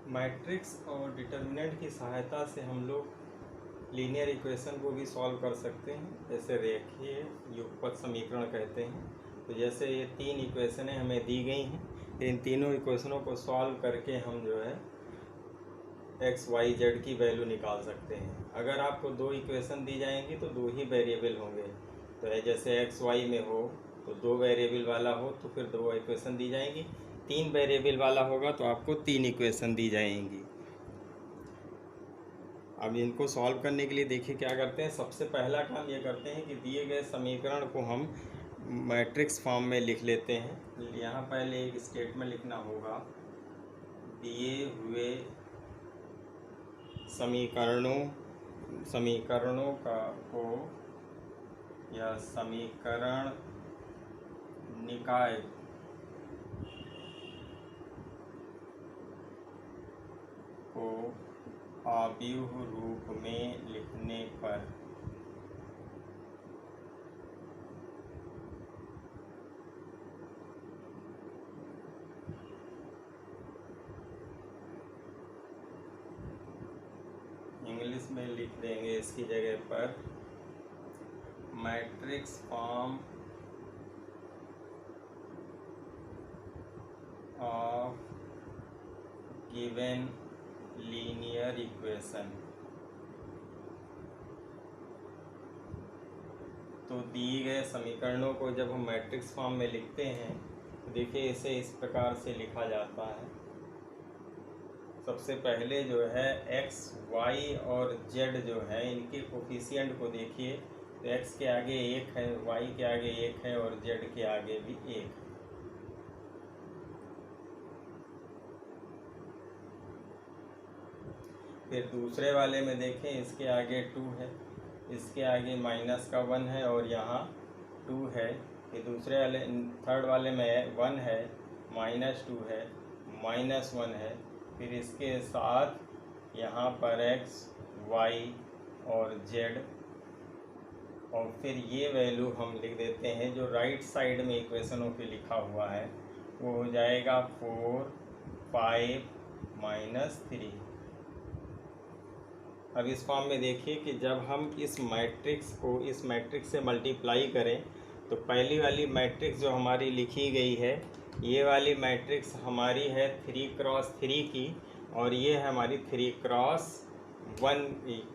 Matrix और determinant की सहायता से हम लोग लीनियर इक्वेशन को भी सॉल्व कर सकते हैं, जैसे रेखीय युगपत समीकरण कहते हैं। तो जैसे ये तीन इक्वेशनें हमें दी गई हैं, इन तीनों इक्वेशनों को सॉल्व करके हम जो है एक्स वाई जेड की वैल्यू निकाल सकते हैं। अगर आपको दो इक्वेशन दी जाएंगी तो दो ही वेरिएबल होंगे, तो जैसे एक्स वाई में हो तो दो वेरिएबल वाला हो तो फिर दो इक्वेशन दी जाएंगी, तीन वेरिएबल वाला होगा तो आपको तीन इक्वेशन दी जाएंगी। अब इनको सॉल्व करने के लिए देखिए क्या करते हैं। सबसे पहला काम ये करते हैं कि दिए गए समीकरण को हम मैट्रिक्स फॉर्म में लिख लेते हैं। यहाँ पहले एक स्टेटमेंट लिखना होगा, दिए हुए समीकरणों का को या समीकरण निकाय को आव्यूह रूप में लिखने पर इंग्लिश में लिख देंगे इसकी जगह पर matrix form of given linear equation. तो दिए गए समीकरणों को जब हम मैट्रिक्स फॉर्म में लिखते हैं तो देखिए इसे इस प्रकार से लिखा जाता है। सबसे पहले जो है एक्स वाई और जेड जो है इनके कोफिशिएंट को देखिए, तो एक्स के आगे एक है, वाई के आगे एक है और जेड के आगे भी एक है। फिर दूसरे वाले में देखें, इसके आगे 2 है, इसके आगे -1 है और यहाँ 2 है। फिर दूसरे वाले थर्ड वाले में 1 है, -2 है, -1 है। फिर इसके साथ यहाँ पर x, y और z, और फिर ये वैल्यू हम लिख देते हैं जो राइट साइड में इक्वेशनों पे लिखा हुआ है, वो हो जाएगा 4, 5, -3। अब इस फॉर्म में देखिए कि जब हम इस मैट्रिक्स को इस मैट्रिक्स से मल्टीप्लाई करें तो पहली वाली मैट्रिक्स जो हमारी लिखी गई है, ये वाली मैट्रिक्स हमारी है 3x3 की, और ये है हमारी 3x1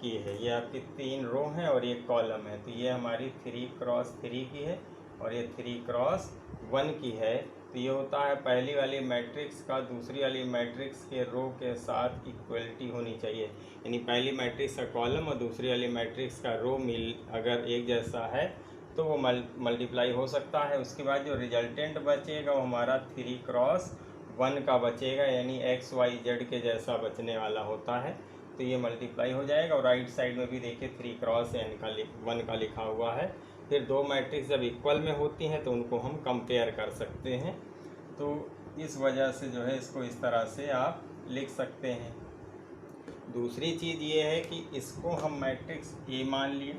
की है। ये आपकी 3 रो हैं और ये कॉलम है, तो ये हमारी 3x3 की है और ये 3x1 की है। तो ये होता है पहली वाली मैट्रिक्स का दूसरी वाली मैट्रिक्स के रो के साथ इक्वलिटी होनी चाहिए, यानी पहली मैट्रिक्स का कॉलम और दूसरी वाली मैट्रिक्स का रो अगर एक जैसा है तो वो मल्टीप्लाई हो सकता है। उसके बाद जो रिजल्टेंट बचेगा वो हमारा 3x1 का बचेगा, यानी एक्स वाई जेड के जैसा बचने वाला होता है। तो ये मल्टीप्लाई हो जाएगा और राइट साइड में भी देखिए 3x1 का लिखा हुआ है। फिर दो मैट्रिक्स जब इक्वल में होती हैं तो उनको हम कंपेयर कर सकते हैं। तो इस वजह से जो है इसको इस तरह से आप लिख सकते हैं। दूसरी चीज़ ये है कि इसको हम मैट्रिक्स ए मान लिए,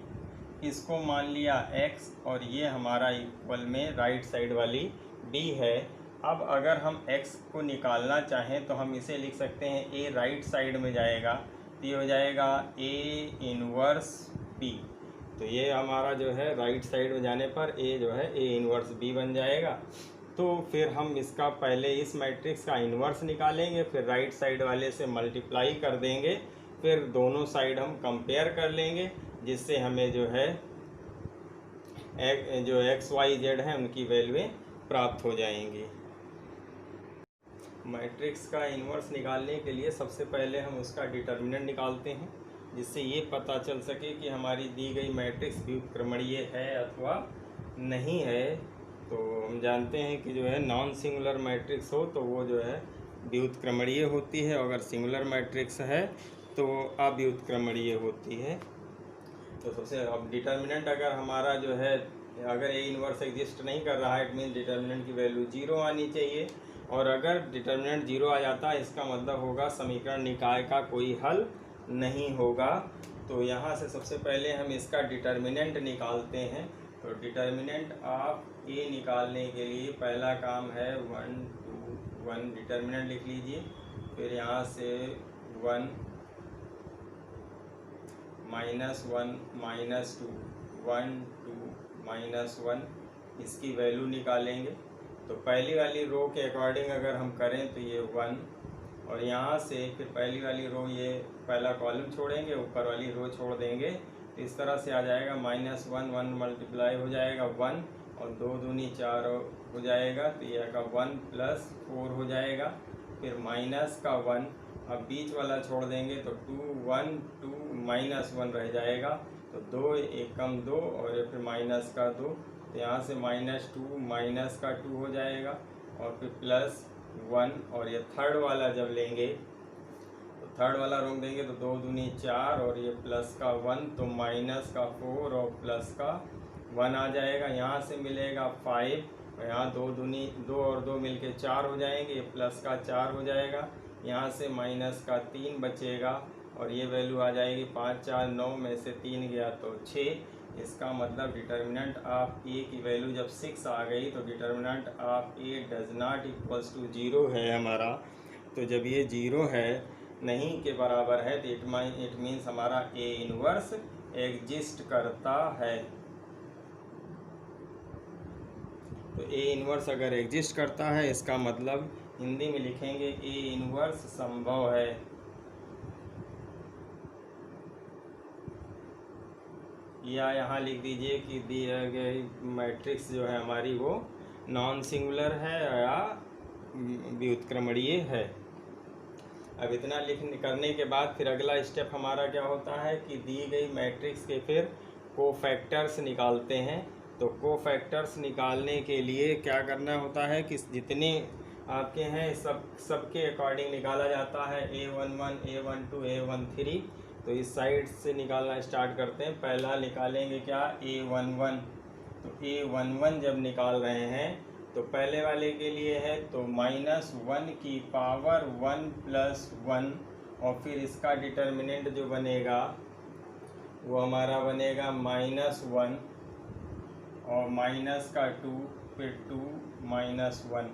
इसको मान लिया x, और ये हमारा इक्वल में राइट साइड वाली b है। अब अगर हम x को निकालना चाहें तो हम इसे लिख सकते हैं a राइट साइड में जाएगा, तो ये हो जाएगा a इनवर्स b। तो ये हमारा जो है राइट साइड में जाने पर a जो है a इनवर्स b बन जाएगा। तो फिर हम इसका पहले इस मैट्रिक्स का इन्वर्स निकालेंगे, फिर राइट साइड वाले से मल्टीप्लाई कर देंगे, फिर दोनों साइड हम कंपेयर कर लेंगे, जिससे हमें जो है जो एक्स वाई जेड है उनकी वैल्यूएं प्राप्त हो जाएंगी। मैट्रिक्स का इन्वर्स निकालने के लिए सबसे पहले हम उसका डिटर्मिनेंट निकालते हैं, जिससे ये पता चल सके कि हमारी दी गई मैट्रिक्स व्युत्क्रमणीय है अथवा नहीं है। तो हम जानते हैं कि जो है नॉन सिंगुलर मैट्रिक्स हो तो वो जो है व्युत्क्रमणीय होती है, और अगर सिंगुलर मैट्रिक्स है तो अव्युत्क्रमणीय होती है। तो सबसे अब डिटर्मिनेंट अगर हमारा जो है अगर ए इनवर्स एग्जिस्ट नहीं कर रहा है, इट मीन डिटर्मिनेंट की वैल्यू 0 आनी चाहिए, और अगर डिटर्मिनेंट 0 आ जाता है इसका मतलब होगा समीकरण निकाय का कोई हल नहीं होगा। तो यहाँ से सबसे पहले हम इसका डिटर्मिनेंट निकालते हैं। तो डिटर्मिनेंट ऑफ ए निकालने के लिए पहला काम है 1, 2, 1 डिटर्मिनेंट लिख लीजिए, फिर यहाँ से 1 -1 -2 1 2 -1 इसकी वैल्यू निकालेंगे। तो पहली वाली रो के अकॉर्डिंग अगर हम करें तो ये 1, और यहाँ से फिर पहली वाली रो ये पहला कॉलम छोड़ेंगे, ऊपर वाली रो छोड़ देंगे, तो इस तरह से आ जाएगा -1 1 मल्टीप्लाई हो जाएगा 1 और 2 दूनी 4 हो जाएगा, तो यह का 1 + 4 हो जाएगा, फिर माइनस का 1, अब बीच वाला छोड़ देंगे तो 2 1 2 -1 रह जाएगा, तो 2 1 कम 2 और ये फिर माइनस का 2, तो यहाँ से -2 माइनस का 2 हो जाएगा और फिर +1, और ये थर्ड वाला जब लेंगे तो थर्ड वाला रोक देंगे तो 2 दूनी 4 और ये प्लस का 1, तो माइनस का 4 और प्लस का 1 आ जाएगा। यहाँ से मिलेगा 5 और यहाँ 2 दूनी 2 और 2 मिलके 4 हो जाएंगे, ये प्लस का 4 हो जाएगा। यहाँ से माइनस का 3 बचेगा और ये वैल्यू आ जाएगी 5 4 9 में से 3 गया तो 6। इसका मतलब डिटर्मिनेंट ऑफ ए की वैल्यू जब 6 आ गई तो determinant of A does not equals to 0 है हमारा। तो जब ये 0 है, नहीं के बराबर है, तो इट मीन्स हमारा ए इनवर्स एग्जिस्ट करता है। तो ए इनवर्स अगर एग्जिस्ट करता है, इसका मतलब हिंदी में लिखेंगे ए इनवर्स संभव है। या यहाँ लिख दीजिए कि दिए गई मैट्रिक्स जो है हमारी वो नॉन सिंगुलर है या व्युत्क्रमणीय है। अब इतना करने के बाद फिर अगला स्टेप हमारा क्या होता है कि दी गई मैट्रिक्स के फिर कोफैक्टर्स निकालते हैं। तो कोफैक्टर्स निकालने के लिए क्या करना होता है कि जितने आपके हैं सबके अकॉर्डिंग निकाला जाता है। A11 A12 A13, तो इस साइड से निकालना स्टार्ट करते हैं। पहला निकालेंगे क्या, A11। तो A11 जब निकाल रहे हैं तो पहले वाले के लिए है तो -1 की पावर 1 + 1, और फिर इसका डिटर्मिनेंट जो बनेगा वो हमारा बनेगा -1 और माइनस का 2, फिर 2 -1,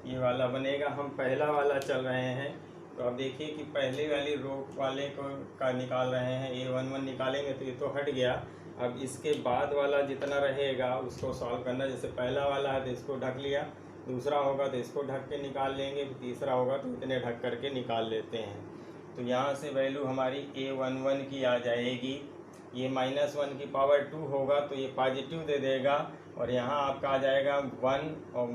ये वाला बनेगा। हम पहला वाला चल रहे हैं, तो अब देखिए कि पहले वाली रो वाले का निकाल रहे हैं। A11 निकालेंगे तो ये तो हट गया। अब इसके बाद वाला जितना रहेगा उसको सॉल्व करना। जैसे पहला वाला है तो इसको ढक लिया, दूसरा होगा तो इसको ढक के निकाल लेंगे, तीसरा होगा तो इतने ढक करके निकाल लेते हैं। तो यहाँ से वैल्यू हमारी A11 की आ जाएगी। ये -1 की पावर 2 होगा तो ये पॉजिटिव दे देगा, और यहाँ आपका आ जाएगा 1 और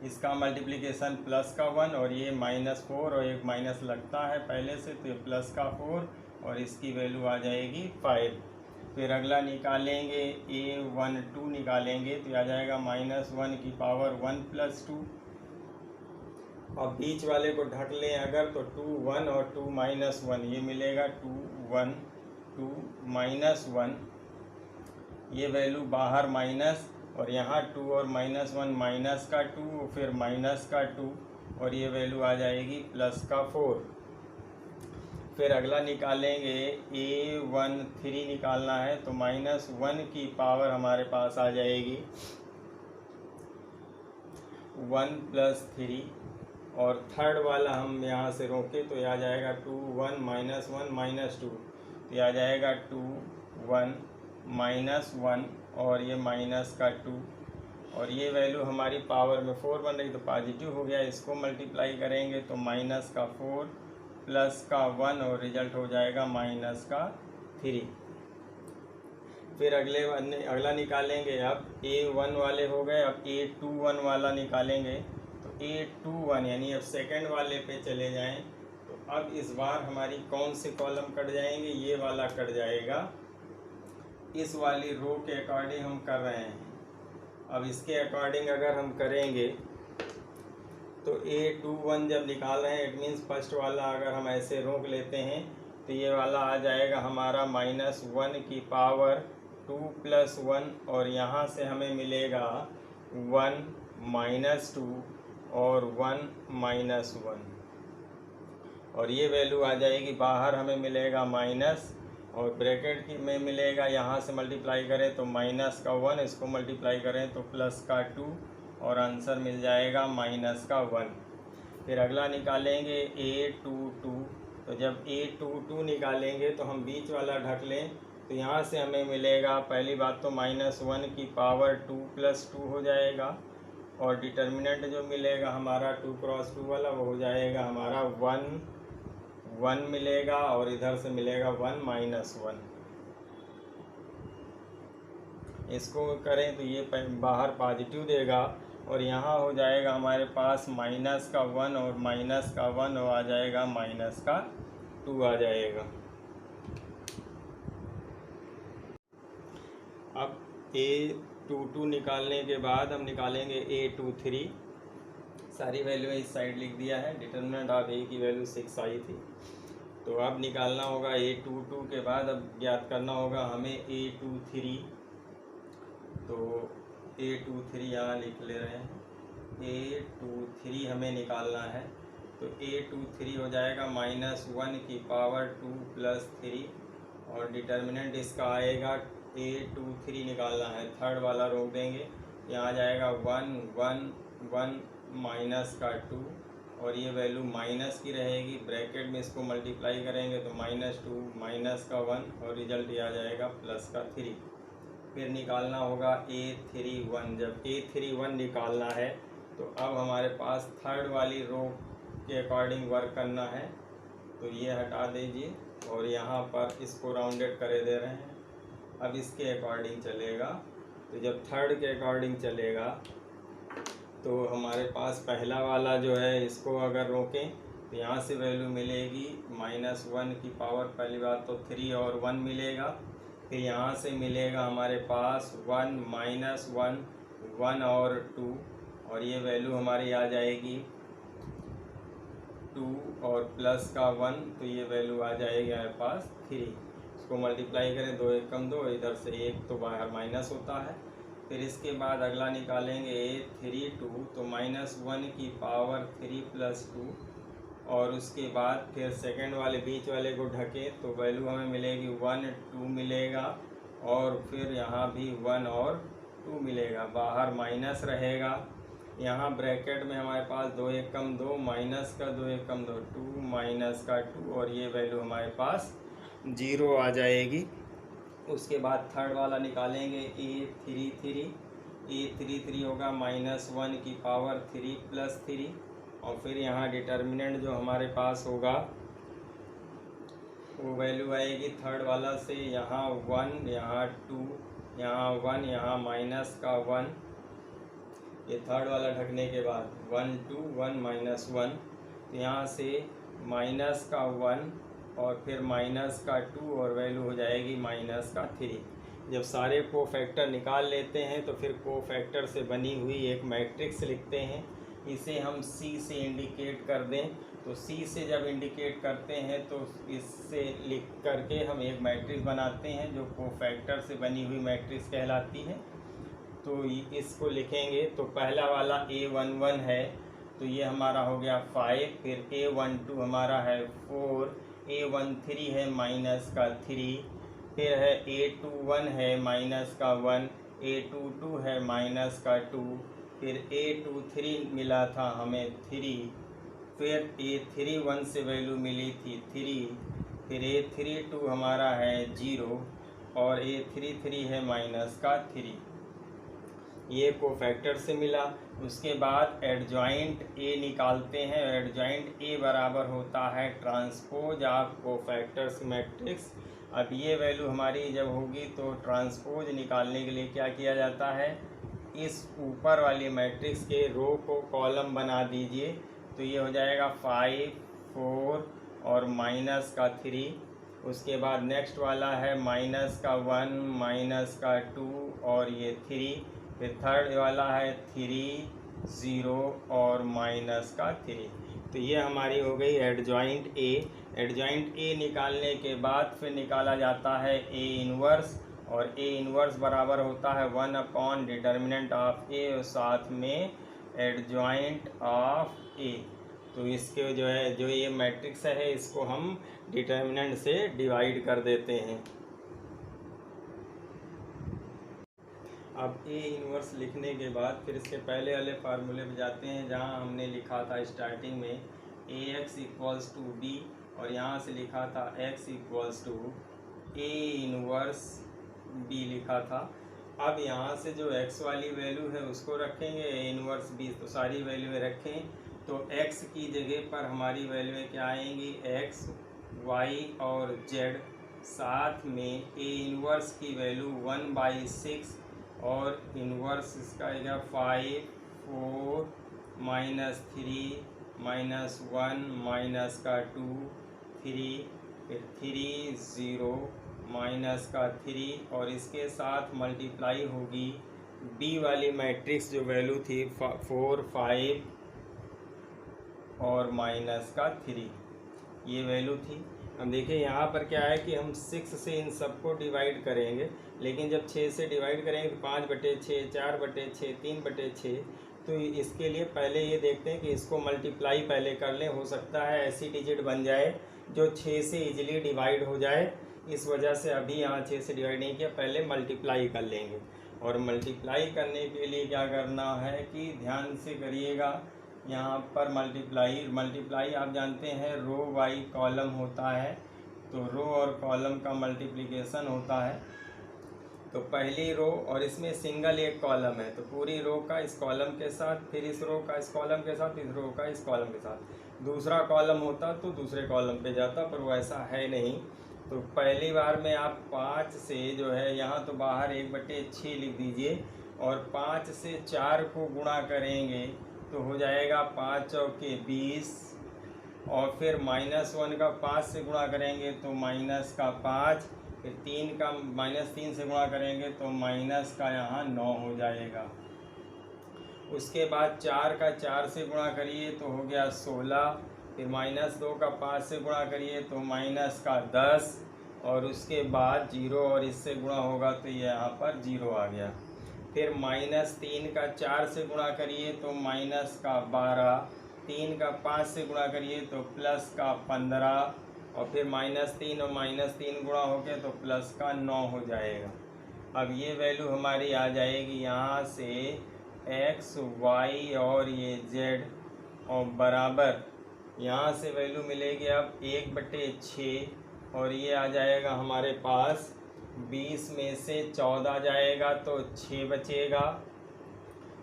इसका मल्टीप्लिकेशन प्लस का 1, और ये -4 और एक माइनस लगता है पहले से, तो ये प्लस का 4 और इसकी वैल्यू आ जाएगी 5। फिर अगला निकालेंगे A12 निकालेंगे तो आ जाएगा -1 की पावर 1 + 2। अब बीच वाले को ढक लें अगर तो 2 1 और 2 -1, ये मिलेगा 2 1 2 -1, ये वैल्यू बाहर माइनस, और यहाँ 2 और -1 माइनस का 2 फिर माइनस का 2 और ये वैल्यू आ जाएगी प्लस का 4। फिर अगला निकालेंगे A13 निकालना है तो -1 की पावर हमारे पास आ जाएगी 1 + 3, और थर्ड वाला हम यहाँ से रोके तो ये आ जाएगा 2 1 -1 -2, तो ये आ जाएगा 2 1 -1 और ये माइनस का 2, और ये वैल्यू हमारी पावर में 4 बन रही तो पॉजिटिव हो गया। इसको मल्टीप्लाई करेंगे तो -4 + 1 और रिजल्ट हो जाएगा -3। फिर अगला निकालेंगे। अब A1 वाले हो गए, अब A21 वाला निकालेंगे। तो A21 यानी अब सेकंड वाले पे चले जाएं, तो अब इस बार हमारी कौन से कॉलम कट जाएंगे, ये वाला कट जाएगा। इस वाली रो के अकॉर्डिंग हम कर रहे हैं। अब इसके अकॉर्डिंग अगर हम करेंगे तो A21 जब निकाल रहे हैं, इट मीन्स फर्स्ट वाला अगर हम ऐसे रोक लेते हैं तो ये वाला आ जाएगा हमारा -1 की पावर 2 + 1, और यहाँ से हमें मिलेगा 1 -2 और 1 -1, और ये वैल्यू आ जाएगी बाहर हमें मिलेगा माइनस, और ब्रैकेट की में मिलेगा, यहाँ से मल्टीप्लाई करें तो -1, इसको मल्टीप्लाई करें तो +2, और आंसर मिल जाएगा -1। फिर अगला निकालेंगे A22। तो जब A22 निकालेंगे तो हम बीच वाला ढक लें, तो यहाँ से हमें मिलेगा, पहली बात तो -1 की पावर 2 + 2 हो जाएगा, और डिटर्मिनेंट जो मिलेगा हमारा 2 × 2 वाला वो हो जाएगा हमारा 1 मिलेगा, और इधर से मिलेगा 1 -1। इसको करें तो ये बाहर पॉजिटिव देगा, और यहाँ हो जाएगा हमारे पास -1 और -1 आ जाएगा -2 आ जाएगा। अब A22 निकालने के बाद हम निकालेंगे A23। सारी वैल्यू इस साइड लिख दिया है। डिटर्मिनेंट ऑफ A की वैल्यू 6 आई थी। तो अब निकालना होगा A22 के बाद अब ज्ञात करना होगा हमें A23। तो A23 यहाँ लिख ले रहे हैं। A23 हमें निकालना है, तो A23 हो जाएगा -1 की पावर 2 + 3, और डिटर्मिनेंट इसका आएगा A23 निकालना है, थर्ड वाला रोक देंगे, यहाँ आ जाएगा 1 1 1 -2, और ये वैल्यू माइनस की रहेगी। ब्रैकेट में इसको मल्टीप्लाई करेंगे तो -2 -1 और रिजल्ट ये आ जाएगा +3। फिर निकालना होगा A31। जब A31 निकालना है तो अब हमारे पास थर्ड वाली रो के अकॉर्डिंग वर्क करना है, तो ये हटा दीजिए, और यहाँ पर इसको राउंडेड करे दे रहे हैं। अब इसके अकॉर्डिंग चलेगा, तो जब थर्ड के अकॉर्डिंग चलेगा तो हमारे पास पहला वाला जो है, इसको अगर रोकें तो यहाँ से वैल्यू मिलेगी -1 की पावर, पहली बात तो 3 और 1 मिलेगा। फिर यहाँ से मिलेगा हमारे पास 1 -1 1 और 2, और ये वैल्यू हमारी आ जाएगी 2 और +1, तो ये वैल्यू आ जाएगी हमारे पास 3। इसको मल्टीप्लाई करें, 2 1 कम 2, इधर से 1 तो बाहर माइनस होता है। फिर इसके बाद अगला निकालेंगे A32, तो -1 की पावर 3 + 2, और उसके बाद फिर सेकंड वाले बीच वाले को ढके तो वैल्यू हमें मिलेगी 1 2 मिलेगा, और फिर यहाँ भी 1 और 2 मिलेगा, बाहर माइनस रहेगा। यहाँ ब्रैकेट में हमारे पास 2 1 कम 2, माइनस का 2 1 कम 2 2 माइनस का 2, और ये वैल्यू हमारे पास 0 आ जाएगी। उसके बाद थर्ड वाला निकालेंगे A33 होगा -1 की पावर 3 + 3, और फिर यहाँ डिटर्मिनेंट जो हमारे पास होगा वो वैल्यू आएगी थर्ड वाला से, यहाँ 1 यहाँ 2 यहाँ 1 यहाँ -1, ये थर्ड वाला ढकने के बाद 1 2 1 -1, तो यहाँ से -1 और फिर -2, और वैल्यू हो जाएगी -3। जब सारे कोफैक्टर निकाल लेते हैं तो फिर कोफैक्टर से बनी हुई एक मैट्रिक्स लिखते हैं। इसे हम C से इंडिकेट कर दें, तो C से जब इंडिकेट करते हैं तो इससे लिख करके हम एक मैट्रिक्स बनाते हैं जो कोफैक्टर से बनी हुई मैट्रिक्स कहलाती है। तो इसको लिखेंगे, तो पहला वाला A11 है, तो ये हमारा हो गया 5, फिर A12 हमारा है 4, A13 है -3, फिर है A21 है -1, A22 है -2, फिर A23 मिला था हमें 3, फिर A31 से वैल्यू मिली थी 3, फिर A32 हमारा है 0, और A33 है -3। ये कोफैक्टर से मिला। उसके बाद एडजॉइंट A निकालते हैं। एडजॉइंट A बराबर होता है ट्रांसपोज ऑफ कोफैक्टर्स मैट्रिक्स। अब ये वैल्यू हमारी जब होगी तो ट्रांसपोज निकालने के लिए क्या किया जाता है, इस ऊपर वाली मैट्रिक्स के रो को कॉलम बना दीजिए, तो ये हो जाएगा 5 4 और -3। उसके बाद नेक्स्ट वाला है -1 -2 और ये 3, फिर थर्ड वाला है 3 0 और -3। तो ये हमारी हो गई एडजॉइंट A। एडजॉइंट A निकालने के बाद फिर निकाला जाता है A इन्वर्स, और A इन्वर्स बराबर होता है 1 डिटर्मिनेंट ऑफ A और साथ में एडजॉइंट ऑफ A। तो इसके जो ये मैट्रिक्स है इसको हम डिटर्मिनेंट से डिवाइड कर देते हैं। अब ए इनवर्स लिखने के बाद फिर इसके पहले वाले फार्मूले पे जाते हैं जहाँ हमने लिखा था स्टार्टिंग में A X equals to B, और यहाँ से लिखा था X equals to A inverse B लिखा था। अब यहाँ से जो x वाली वैल्यू है उसको रखेंगे, ए इनवर्स बी, तो सारी वैल्यूएं रखें। तो x की जगह पर हमारी वैल्यूएं क्या आएंगी, x, y और z, साथ में ए इनवर्स की वैल्यू 1/6 और इनवर्स इसका आएगा 5, 4, -3, -1 माइनस का 2, 3, फिर 3, 0 माइनस का 3, और इसके साथ मल्टीप्लाई होगी बी वाली मैट्रिक्स जो वैल्यू थी 4, 5 और माइनस का 3, ये वैल्यू थी। हम देखिए यहाँ पर क्या है कि हम 6 से इन सबको डिवाइड करेंगे, लेकिन जब 6 से डिवाइड करेंगे तो 5/6, 4/6, 3/6, तो इसके लिए पहले ये देखते हैं कि इसको मल्टीप्लाई पहले कर लें। हो सकता है ऐसी डिजिट बन जाए जो 6 से इजीली डिवाइड हो जाए, इस वजह से अभी यहाँ 6 से डिवाइड नहीं किया, पहले मल्टीप्लाई कर लेंगे। और मल्टीप्लाई करने के लिए क्या करना है कि ध्यान से करिएगा, यहाँ पर मल्टीप्लाई आप जानते हैं रो बाई कॉलम होता है, तो रो और कॉलम का मल्टीप्लिकेशन होता है। तो पहली रो, और इसमें सिंगल एक कॉलम है, तो पूरी रो का इस कॉलम के साथ, फिर इस रो का इस कॉलम के साथ, इस रो का इस कॉलम के साथ। दूसरा कॉलम होता तो दूसरे कॉलम पे जाता, पर वो ऐसा है नहीं। तो पहली बार में आप 5 से जो है यहाँ तो बाहर 1/6 लिख दीजिए, और 5 से 4 को गुणा करेंगे तो हो जाएगा 5 चौके 20, और फिर -1 का 5 से गुणा करेंगे तो माइनस का 5, फिर 3 का -3 से गुणा करेंगे तो माइनस का यहाँ 9 हो जाएगा। उसके बाद 4 का 4 से गुणा करिए तो हो गया 16, फिर -2 का 5 से गुणा करिए तो माइनस का 10, और उसके बाद 0 और इससे गुणा होगा तो ये यहाँ पर 0 आ गया। फिर -3 का 4 से गुणा करिए तो माइनस का 12, 3 का 5 से गुणा करिए तो प्लस का 15, और फिर -3 और -3 गुणा हो गया तो प्लस का 9 हो जाएगा। अब ये वैल्यू हमारी आ जाएगी यहाँ से x, y और ये z, और बराबर यहाँ से वैल्यू मिलेगी अब 1/6, और ये आ जाएगा हमारे पास 20 में से 14 जाएगा तो 6 बचेगा,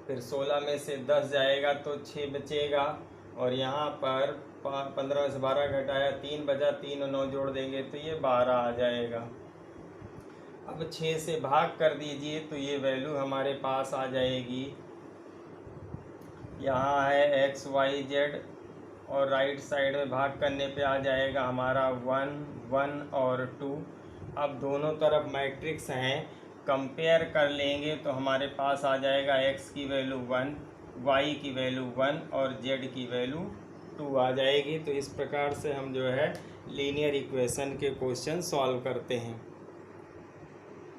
फिर 16 में से 10 जाएगा तो 6 बचेगा, और यहाँ पर 15 में से 12 घटाया 3 बचा, 3 और 9 जोड़ देंगे तो ये 12 आ जाएगा। अब 6 से भाग कर दीजिए तो ये वैल्यू हमारे पास आ जाएगी, यहाँ है x, y, z, और राइट साइड में भाग करने पे आ जाएगा हमारा 1, 1 और 2। अब दोनों तरफ मैट्रिक्स हैं, कंपेयर कर लेंगे तो हमारे पास आ जाएगा x की वैल्यू 1, y की वैल्यू 1 और z की वैल्यू 2 आ जाएगी। तो इस प्रकार से हम जो है लीनियर इक्वेशन के क्वेश्चन सॉल्व करते हैं।